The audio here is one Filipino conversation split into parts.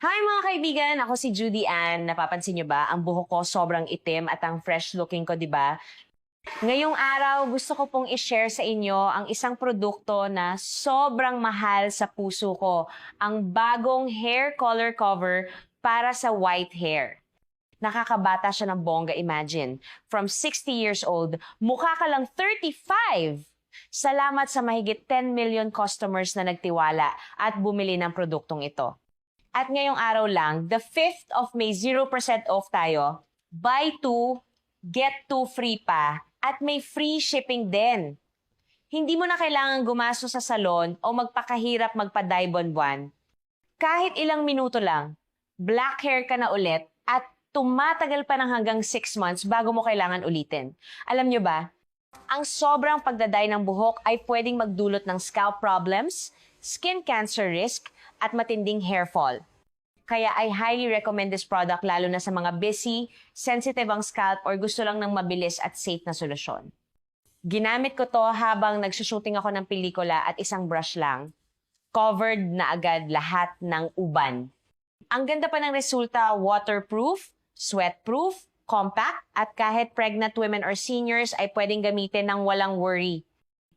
Hi mga kaibigan! Ako si Judy Ann. Napapansin niyo ba? Ang buhok ko sobrang itim at ang fresh looking ko, di ba? Ngayong araw, gusto ko pong i-share sa inyo ang isang produkto na sobrang mahal sa puso ko. Ang bagong hair color cover para sa white hair. Nakakabata siya ng bongga, imagine. From 60 years old, mukha ka lang 35! Salamat sa mahigit 10 million customers na nagtiwala at bumili ng produktong ito. At ngayong araw lang, the 5th of May, 0% off tayo. Buy 2, get 2 free pa. At may free shipping din. Hindi mo na kailangan gumasto sa salon o magpakahirap magpa-dye buwan-buwan. Kahit ilang minuto lang, black hair ka na ulit at tumatagal pa ng hanggang 6 months bago mo kailangan ulitin. Alam nyo ba, ang sobrang pagdaday ng buhok ay pwedeng magdulot ng scalp problems, skin cancer risk, at matinding hair fall. Kaya I highly recommend this product lalo na sa mga busy, sensitive ang scalp or gusto lang ng mabilis at safe na solusyon. Ginamit ko to habang nagsushooting ako ng pelikula at isang brush lang. Covered na agad lahat ng uban. Ang ganda pa ng resulta, waterproof, sweatproof, compact, at kahit pregnant women or seniors ay pwedeng gamitin ng walang worry.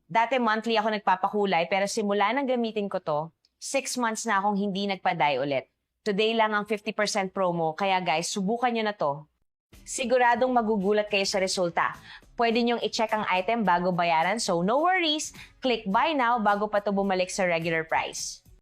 Dati monthly ako nagpapakulay pero simula nang gamitin ko to, 6 months na akong hindi nagpa-dye ulit. Today lang ang 50% promo, kaya guys, subukan nyo na to. Siguradong magugulat kayo sa resulta. Pwede nyong i-check ang item bago bayaran, so no worries. Click buy now bago pa to bumalik sa regular price.